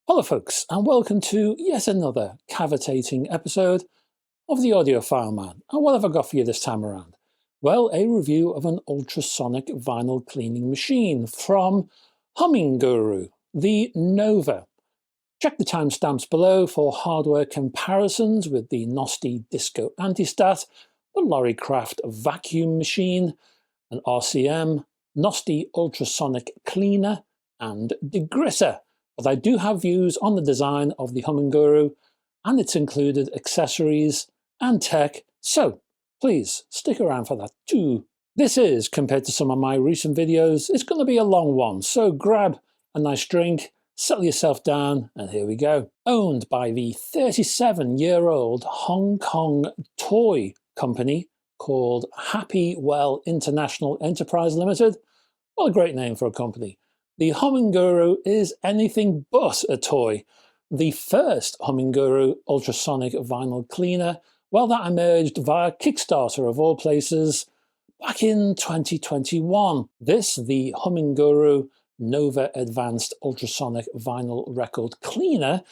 Hello folks, and welcome to yet another cavitating episode of the Audiophile Man. And what have I got for you this time around? Well, a review of an ultrasonic vinyl cleaning machine from HummingGuru, the Nova. Check the timestamps below for hardware comparisons with the Nosti Disco Antistat, the Loricraft vacuum machine, an RCM, Nosti ultrasonic cleaner, and Degritter. But I do have views on the design of the HummingGuru and its included accessories and tech, so please stick around for that too. This is, compared to some of my recent videos, it's going to be a long one, so grab a nice drink, settle yourself down, and here we go. Owned by the 37-year-old Hong Kong toy company called Happy Well International Enterprise Limited. What a great name for a company. The HummingGuru is anything but a toy. The first HummingGuru ultrasonic vinyl cleaner, well, that emerged via Kickstarter of all places back in 2021. This, the HummingGuru Nova Advanced Ultrasonic Vinyl Record Cleaner,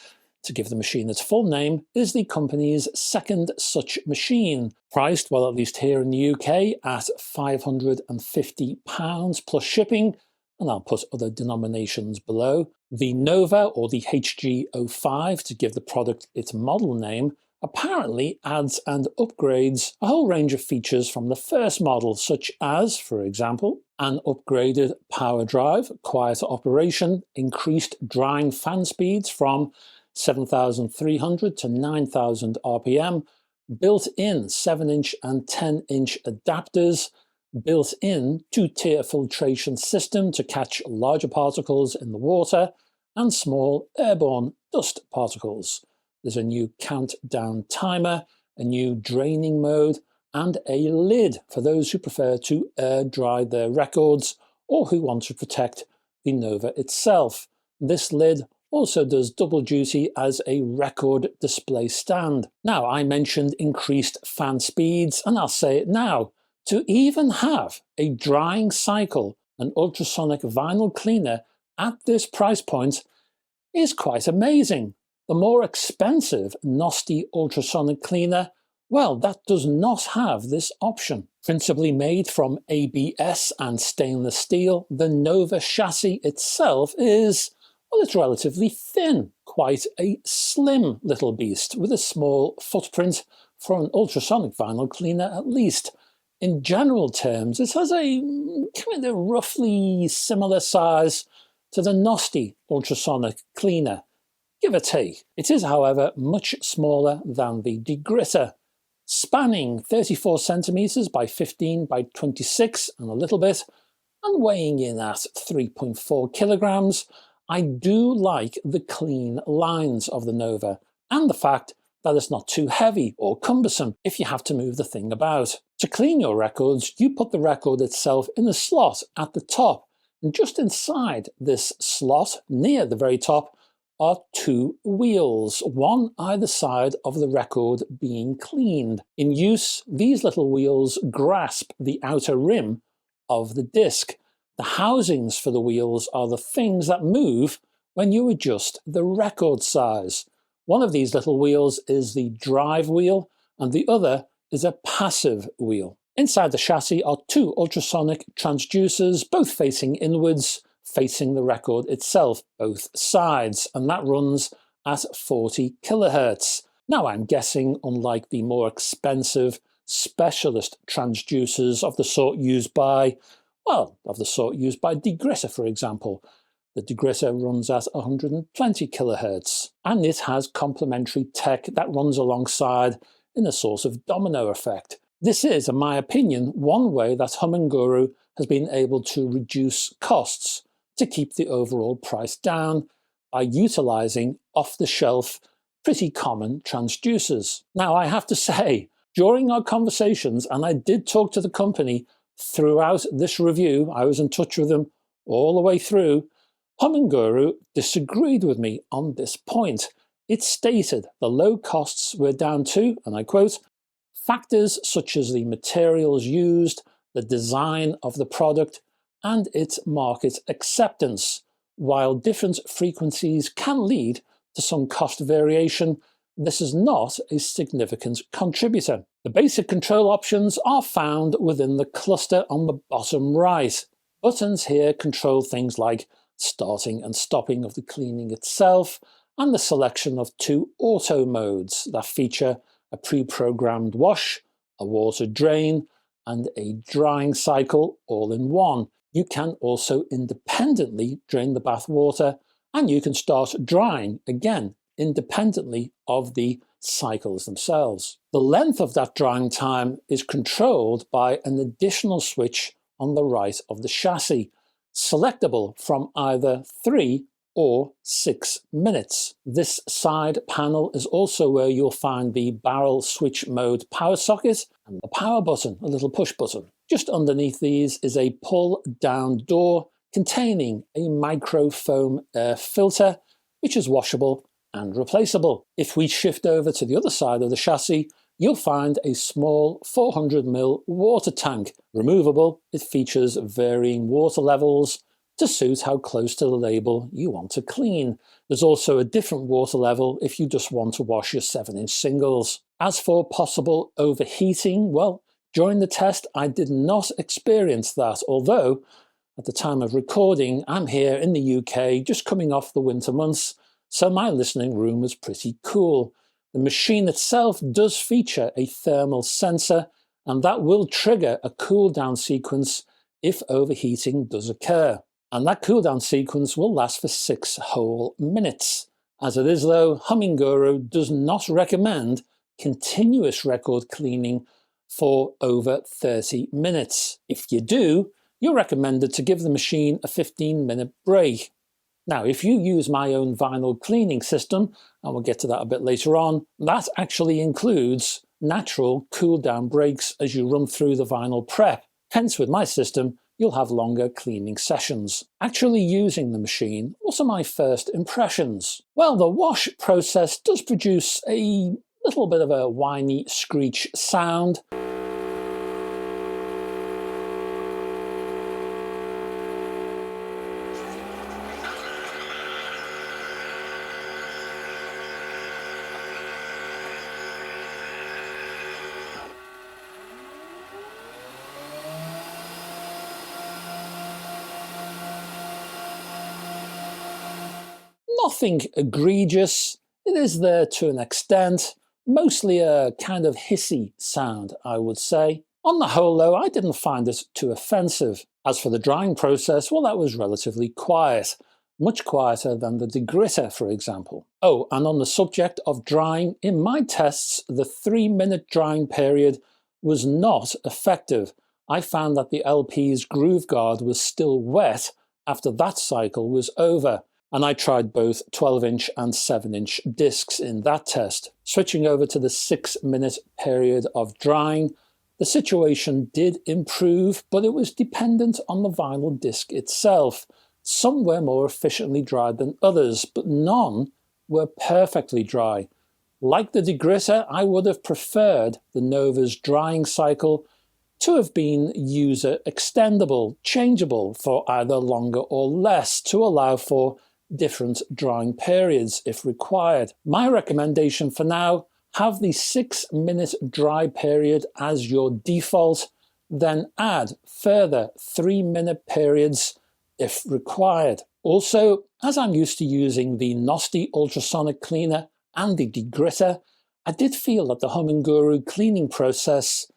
to give the machine its full name, is the company's second such machine, priced, well, at least here in the UK, at £550 plus shipping, and I'll put other denominations below. The Nova, or the HG05, to give the product its model name, apparently adds and upgrades a whole range of features from the first model, such as, for example, an upgraded power drive, quieter operation, increased drying fan speeds from 7,300 to 9,000 RPM, built-in 7-inch and 10-inch adapters, built-in 2-tier filtration system to catch larger particles in the water and small airborne dust particles. There's a new countdown timer, a new draining mode, and a lid for those who prefer to air dry their records or who want to protect the Nova itself. This lid also does double duty as a record display stand. Now, I mentioned increased fan speeds, and I'll say it now. To even have a drying cycle, an ultrasonic vinyl cleaner at this price point is quite amazing. The more expensive Nosti ultrasonic cleaner, well, that does not have this option. Principally made from ABS and stainless steel, the Nova chassis itself is, well, it's relatively thin, quite a slim little beast with a small footprint for an ultrasonic vinyl cleaner at least. In general terms, it has a kind of roughly similar size to the Nosti ultrasonic cleaner, give or take. It is, however, much smaller than the Degritter, spanning 34 centimeters by 15 by 26 and a little bit, and weighing in at 3.4 kilograms. I do like the clean lines of the Nova, and the fact that it's not too heavy or cumbersome if you have to move the thing about. To clean your records, you put the record itself in a slot at the top, and just inside this slot, near the very top, are two wheels, one either side of the record being cleaned. In use, these little wheels grasp the outer rim of the disc. The housings for the wheels are the things that move when you adjust the record size. One of these little wheels is the drive wheel, and the other is a passive wheel. Inside the chassis are two ultrasonic transducers, both facing inwards, facing the record itself, both sides, and that runs at 40 kilohertz. Now, I'm guessing, unlike the more expensive specialist transducers of the sort used by, Degritter, for example. The Degritter runs at 120 kilohertz, and it has complementary tech that runs alongside in a sort of domino effect. This is, in my opinion, one way that HummingGuru has been able to reduce costs to keep the overall price down by utilizing off-the-shelf, pretty common transducers. Now, I have to say, during our conversations, and I did talk to the company throughout this review, I was in touch with them all the way through, HummingGuru disagreed with me on this point. It stated the low costs were down to, and I quote, factors such as the materials used, the design of the product, and its market acceptance, while different frequencies can lead to some cost variation, this is not a significant contributor. The basic control options are found within the cluster on the bottom right. Buttons here control things like starting and stopping of the cleaning itself, and the selection of two auto modes that feature a pre-programmed wash, a water drain, and a drying cycle all in one. You can also independently drain the bath water, and you can start drying again independently of the cycles themselves. The length of that drying time is controlled by an additional switch on the right of the chassis, selectable from either 3 or 6 minutes. This side panel is also where you'll find the barrel switch mode power socket and the power button, a little push button. Just underneath these is a pull down door containing a microfoam air filter, which is washable and replaceable. If we shift over to the other side of the chassis, you'll find a small 400ml water tank. Removable, it features varying water levels to suit how close to the label you want to clean. There's also a different water level if you just want to wash your 7-inch singles. As for possible overheating, well, during the test I did not experience that, although at the time of recording I'm here in the UK just coming off the winter months, so my listening room was pretty cool. The machine itself does feature a thermal sensor, and that will trigger a cool down sequence if overheating does occur. And that cool down sequence will last for 6 whole minutes. As it is though, HummingGuru does not recommend continuous record cleaning for over 30 minutes. If you do, you're recommended to give the machine a 15-minute break. Now, if you use my own vinyl cleaning system, and we'll get to that a bit later on, that actually includes natural cool down breaks as you run through the vinyl prep. Hence, with my system, you'll have longer cleaning sessions. Actually using the machine, what are my first impressions? Well, the wash process does produce a little bit of a whiny screech sound. Nothing egregious, it is there to an extent, mostly a kind of hissy sound, I would say. On the whole though, I didn't find it too offensive. As for the drying process, well, that was relatively quiet, much quieter than the Degritter, for example. Oh, and on the subject of drying, in my tests, the 3-minute drying period was not effective. I found that the LP's groove guard was still wet after that cycle was over. And I tried both 12-inch and 7-inch discs in that test. Switching over to the 6-minute period of drying, the situation did improve, but it was dependent on the vinyl disc itself. Some were more efficiently dried than others, but none were perfectly dry. Like the Degritter, I would have preferred the Nova's drying cycle to have been user extendable, changeable for either longer or less to allow for different drying periods if required. My recommendation for now, have the 6-minute dry period as your default, then add further 3-minute periods if required. Also, as I'm used to using the Nosti ultrasonic cleaner and the Degritter, I did feel that the HummingGuru cleaning process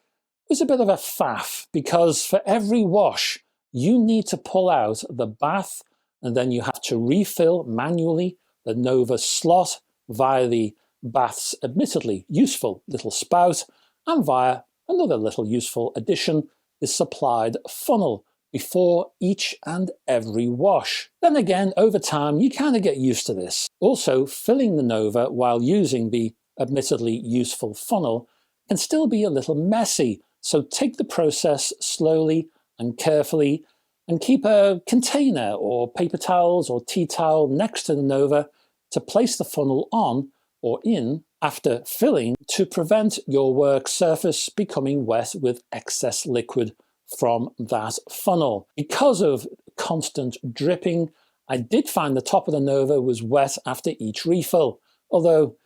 was a bit of a faff, because for every wash you need to pull out the bath, and then you have to refill manually the Nova slot via the bath's admittedly useful little spout, and via another little useful addition, the supplied funnel before each and every wash. Then again, over time, you kind of get used to this. Also, filling the Nova while using the admittedly useful funnel can still be a little messy, so take the process slowly and carefully, and keep a container or paper towels or tea towel next to the Nova to place the funnel on or in after filling to prevent your work surface becoming wet with excess liquid from that funnel. Because of constant dripping I did find the top of the Nova was wet after each refill, although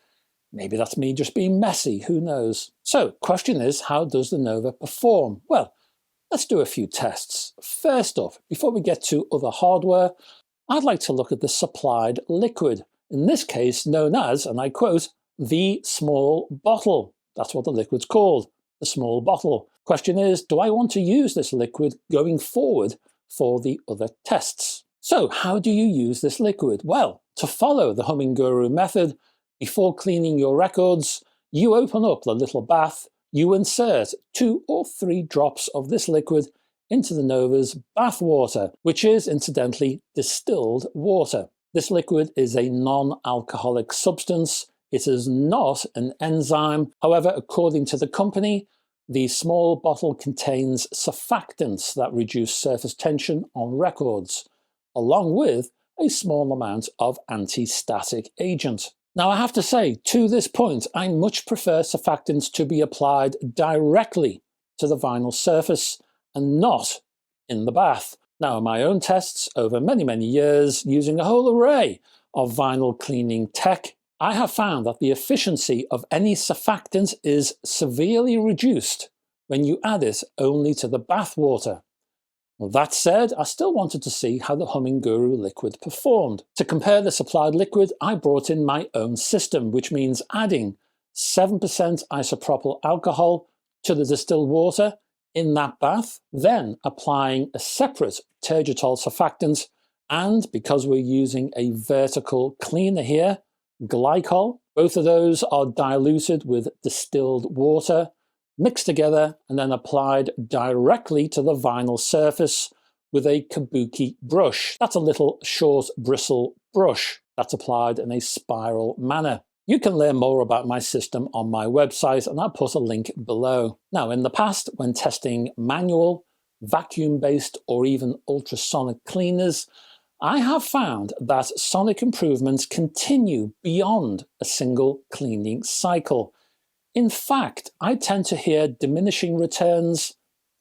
maybe that's me just being messy, who knows. So, question is, how does the Nova perform? Well, let's do a few tests. First up, before we get to other hardware, I'd like to look at the supplied liquid, in this case known as, and I quote, the small bottle. That's what the liquid's called, the small bottle. Question is, do I want to use this liquid going forward for the other tests? So how do you use this liquid? Well, to follow the HummingGuru method, before cleaning your records, you open up the little bath, you insert 2 or 3 drops of this liquid into the Nova's bath water, which is incidentally distilled water. This liquid is a non-alcoholic substance. It is not an enzyme. However, according to the company, the small bottle contains surfactants that reduce surface tension on records, along with a small amount of anti-static agent. Now, I have to say, to this point, I much prefer surfactants to be applied directly to the vinyl surface and not in the bath. Now, in my own tests over many years, using a whole array of vinyl cleaning tech, I have found that the efficiency of any surfactant is severely reduced when you add it only to the bath water. Well, that said, I still wanted to see how the HummingGuru liquid performed. To compare the supplied liquid, I brought in my own system, which means adding 7% isopropyl alcohol to the distilled water in that bath, then applying a separate tergitol surfactant, and because we're using a vertical cleaner here, glycol. Both of those are diluted with distilled water, mixed together, and then applied directly to the vinyl surface with a kabuki brush. That's a little short bristle brush that's applied in a spiral manner. You can learn more about my system on my website, and I'll put a link below. Now, in the past, when testing manual, vacuum-based, or even ultrasonic cleaners, I have found that sonic improvements continue beyond a single cleaning cycle. In fact, I tend to hear diminishing returns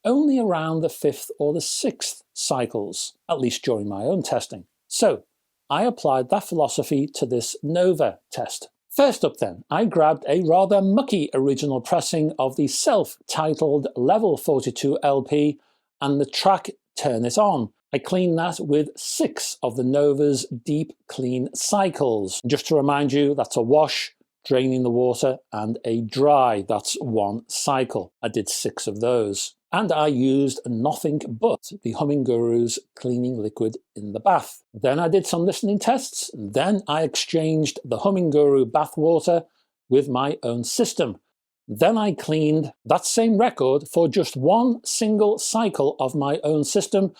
only around the 5th or the 6th cycles, at least during my own testing. So I applied that philosophy to this Nova test. First up then, I grabbed a rather mucky original pressing of the self-titled Level 42 LP and the track Turn It On. I cleaned that with 6 of the Nova's deep clean cycles. Just to remind you, that's a wash, draining the water, and a dry, that's 1 cycle. I did 6 of those. And I used nothing but the HummingGuru's cleaning liquid in the bath. Then I did some listening tests. Then I exchanged the HummingGuru bath water with my own system. Then I cleaned that same record for just 1 single cycle of my own system,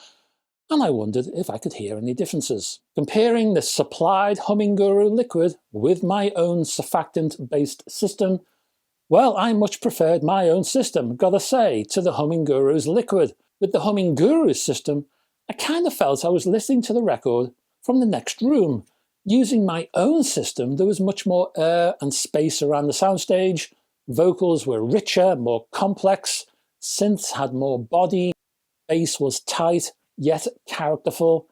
and I wondered if I could hear any differences. Comparing the supplied HummingGuru liquid with my own surfactant-based system, well, I much preferred my own system, gotta say, to the HummingGuru's liquid. With the HummingGuru system, I kind of felt I was listening to the record from the next room. Using my own system, there was much more air and space around the soundstage. Vocals were richer, more complex. Synths had more body. Bass was tight, yet characterful,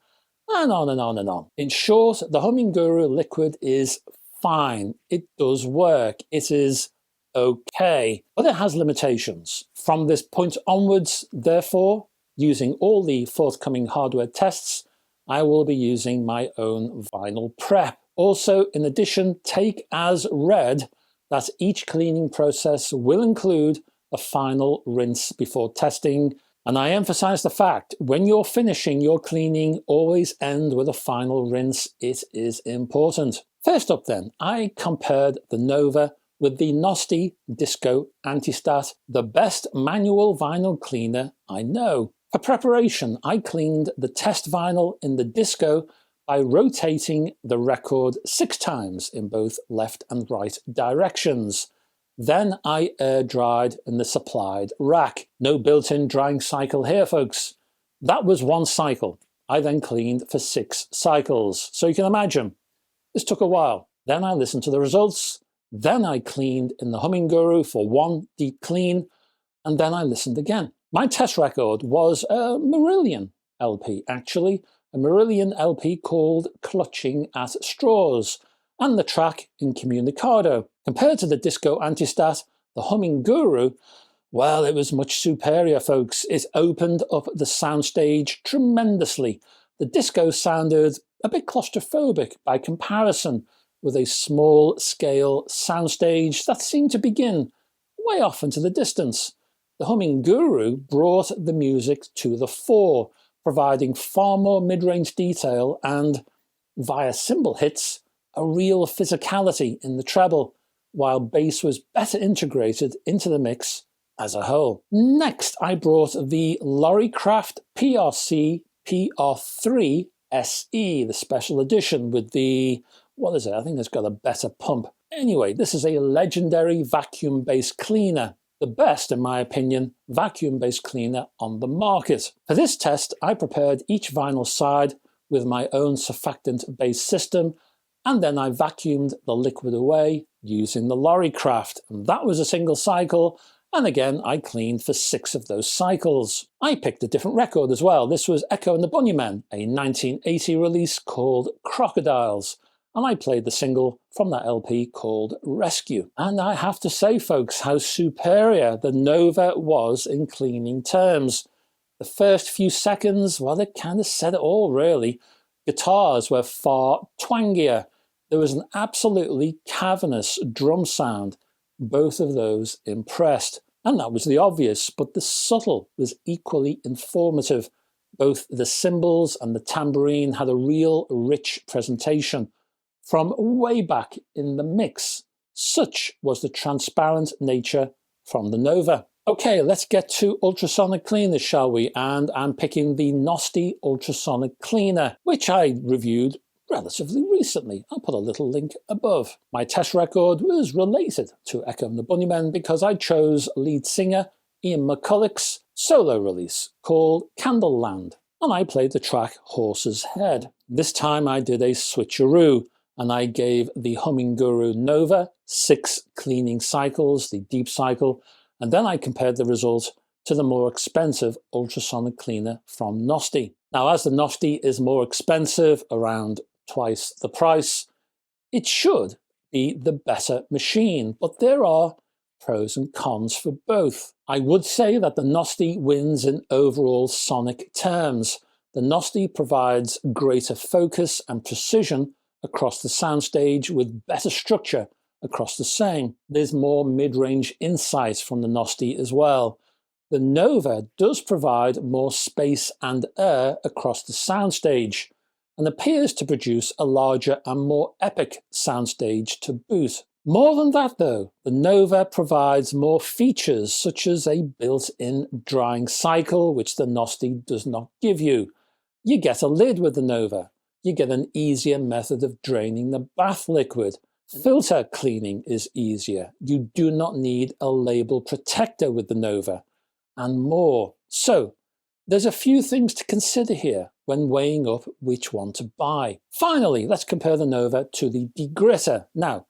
and on and on and on. In short, the HummingGuru liquid is fine. It does work. It is okay, but it has limitations. From this point onwards, therefore, using all the forthcoming hardware tests, I will be using my own vinyl prep. Also, in addition, take as read that each cleaning process will include a final rinse before testing. And I emphasize the fact, when you're finishing your cleaning, always end with a final rinse. It is important. First up then, I compared the Nova with the Nosti Disco Antistat, the best manual vinyl cleaner I know. For preparation, I cleaned the test vinyl in the Disco by rotating the record 6 times in both left and right directions. Then I air dried in the supplied rack. No built-in drying cycle here, folks. That was 1 cycle. I then cleaned for 6 cycles. So you can imagine, this took a while. Then I listened to the results. Then I cleaned in the HummingGuru for 1 deep clean, and then I listened again. My test record was a Marillion LP, actually, a Marillion LP called Clutching at Straws, and the track Incommunicado. Compared to the Disco Antistat, the HummingGuru, well, it was much superior, folks. It opened up the soundstage tremendously. The disco sounded a bit claustrophobic by comparison, with a small-scale soundstage that seemed to begin way off into the distance. The HummingGuru brought the music to the fore, providing far more mid-range detail and, via cymbal hits, a real physicality in the treble, while bass was better integrated into the mix as a whole. Next, I brought the Loricraft PRC PR3 SE, the special edition with the, what is it? I think it's got a better pump. Anyway, this is a legendary vacuum bass cleaner. The best, in my opinion, vacuum bass cleaner on the market. For this test, I prepared each vinyl side with my own surfactant bass system, and then I vacuumed the liquid away using the Loricraft. And that was a single cycle, and again I cleaned for 6 of those cycles. I picked a different record as well. This was Echo and the Bunnymen, a 1980 release called Crocodiles, and I played the single from that LP called Rescue. And I have to say, folks, how superior the Nova was in cleaning terms. The first few seconds, well, it kind of said it all, really. Guitars were far twangier. There was an absolutely cavernous drum sound. Both of those impressed. And that was the obvious, but the subtle was equally informative. Both the cymbals and the tambourine had a real rich presentation from way back in the mix. Such was the transparent nature from the Nova. Okay, let's get to ultrasonic cleaners, shall we? And I'm picking the Nosti Ultrasonic Cleaner, which I reviewed relatively recently. I'll put a little link above. My test record was related to Echo and the Bunnymen because I chose lead singer Ian McCulloch's solo release called Candleland, and I played the track Horse's Head. This time I did a switcheroo, and I gave the HummingGuru Nova 6 cleaning cycles, the deep cycle, and then I compared the result to the more expensive ultrasonic cleaner from Nosti. Now, as the Nosti is more expensive, around twice the price, it should be the better machine, but there are pros and cons for both. I would say that the Nosti wins in overall sonic terms. The Nosti provides greater focus and precision across the soundstage with better structure across the same. There's more mid-range insight from the Nosti as well. The Nova does provide more space and air across the soundstage and appears to produce a larger and more epic soundstage to boot. More than that though, the Nova provides more features such as a built-in drying cycle, which the Nosti does not give you. You get a lid with the Nova. You get an easier method of draining the bath liquid. Filter cleaning is easier. You do not need a label protector with the Nova, and more. So, there's a few things to consider here when weighing up which one to buy. Finally, let's compare the Nova to the Degritter. Now,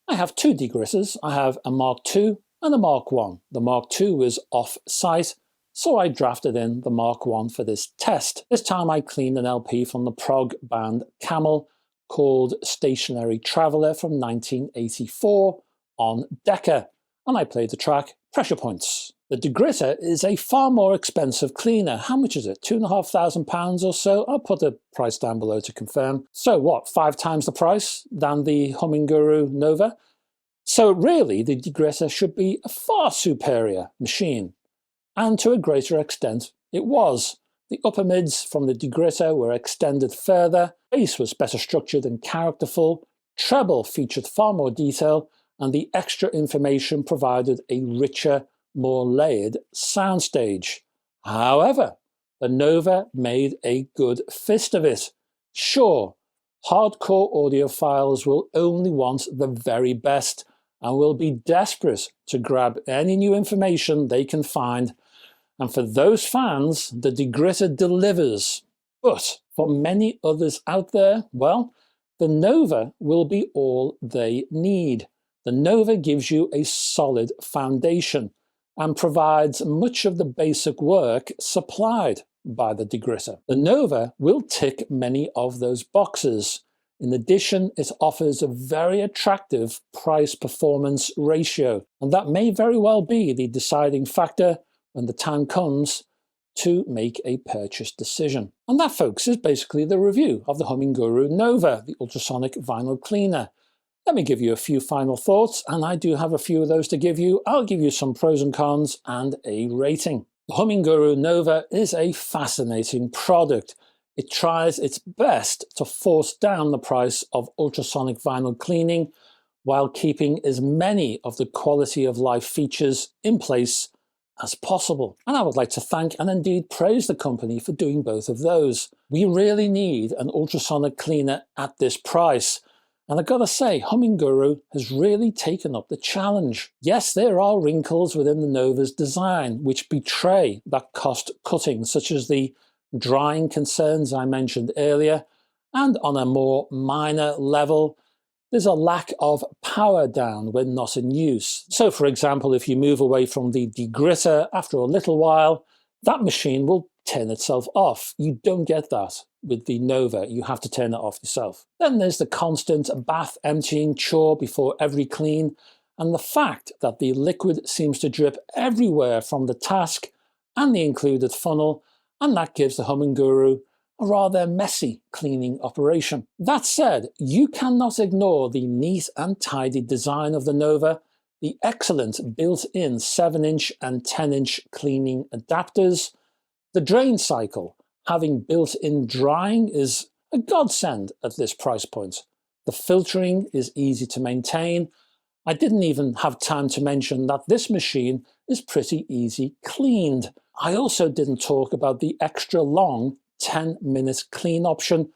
I have 2 Degritters. I have a Mark II and a Mark I. The Mark II was off-site, so I drafted in the Mark I for this test. This time I cleaned an LP from the prog band Camel called Stationary Traveller from 1984 on Decca, and I played the track Pressure Points. The Degritter is a far more expensive cleaner. How much is it? £2,500 or so? I'll put the price down below to confirm. So what, 5 times the price than the HummingGuru Nova? So really, the Degritter should be a far superior machine. And to a greater extent, it was. The upper mids from the Degritter were extended further, bass was better structured and characterful, treble featured far more detail, and the extra information provided a richer, more layered soundstage. However, the Nova made a good fist of it. Sure, hardcore audiophiles will only want the very best and will be desperate to grab any new information they can find. And for those fans, the Degritter delivers. But for many others out there, well, the Nova will be all they need. The Nova gives you a solid foundation and provides much of the basic work supplied by the Degritter. The Nova will tick many of those boxes. In addition, it offers a very attractive price-performance ratio, and that may very well be the deciding factor when the time comes to make a purchase decision. And that, folks, is basically the review of the HummingGuru Nova, the ultrasonic vinyl cleaner. Let me give you a few final thoughts, and I do have a few of those to give you. I'll give you some pros and cons and a rating. The HummingGuru Nova is a fascinating product. It tries its best to force down the price of ultrasonic vinyl cleaning while keeping as many of the quality of life features in place as possible. And I would like to thank and indeed praise the company for doing both of those. We really need an ultrasonic cleaner at this price. And I've got to say, HummingGuru has really taken up the challenge. Yes, there are wrinkles within the Nova's design which betray that cost cutting, such as the drying concerns I mentioned earlier, and on a more minor level, there's a lack of power down when not in use. So for example, if you move away from the Degritter after a little while, that machine will turn itself off. You don't get that with the Nova. You have to turn it off yourself. Then there's the constant bath emptying chore before every clean, and the fact that the liquid seems to drip everywhere from the task and the included funnel, and that gives the HummingGuru a rather messy cleaning operation. That said, you cannot ignore the neat and tidy design of the Nova, the excellent built-in 7-inch and 10-inch cleaning adapters. The drain cycle, having built-in drying, is a godsend at this price point. The filtering is easy to maintain. I didn't even have time to mention that this machine is pretty easy cleaned. I also didn't talk about the extra long 10-minute clean option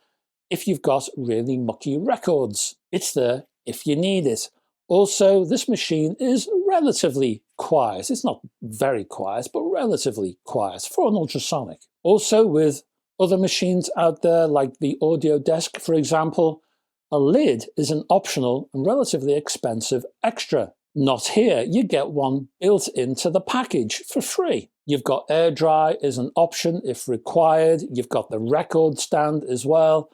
if you've got really mucky records. It's there if you need it. Also, this machine is relatively quiet. It's not very quiet, but relatively quiet for an ultrasonic. Also, with other machines out there like the Audio Desk, for example, a lid is an optional and relatively expensive extra. Not here. You get one built into the package for free. You've got air dry as an option if required. You've got the record stand as well.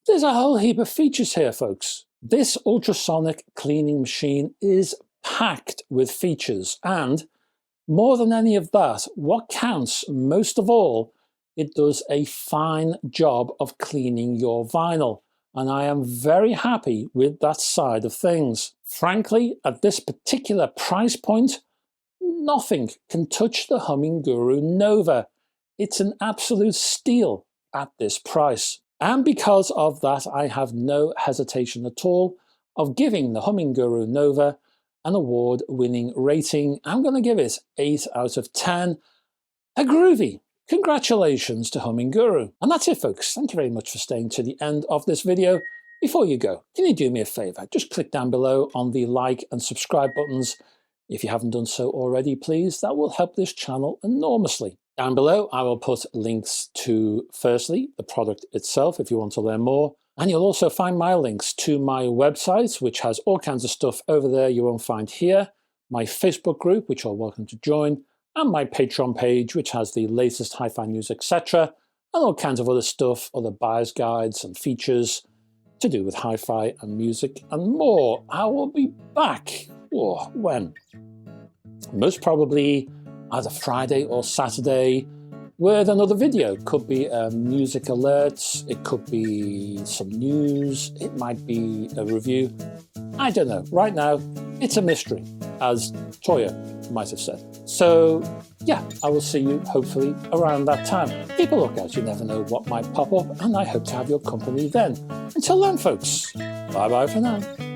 There's a whole heap of features here, folks. This ultrasonic cleaning machine is packed with features, and more than any of that, what counts most of all, it does a fine job of cleaning your vinyl, and I am very happy with that side of things. Frankly, at this particular price point, nothing can touch the HummingGuru Nova. It's an absolute steal at this price. And because of that, I have no hesitation at all of giving the HummingGuru Nova an award-winning rating. I'm going to give it 8 out of 10. A groovy. Congratulations to HummingGuru. And that's it, folks. Thank you very much for staying to the end of this video. Before you go, can you do me a favor? Just click down below on the like and subscribe buttons. If you haven't done so already, please, that will help this channel enormously. Down below, I will put links to, firstly, the product itself if you want to learn more. And you'll also find my links to my website, which has all kinds of stuff over there you won't find here, my Facebook group, which you're welcome to join, and my Patreon page, which has the latest hi-fi news, etc., and all kinds of other stuff, other buyer's guides and features to do with hi-fi and music and more. I will be back. Oh, when? Most probably either Friday or Saturday with another video. Could be music alerts, it could be some news, it might be a review. I don't know. Right now, it's a mystery, as Toya might have said. So yeah, I will see you hopefully around that time. Keep a lookout, you never know what might pop up, and I hope to have your company then. Until then, folks, bye-bye for now.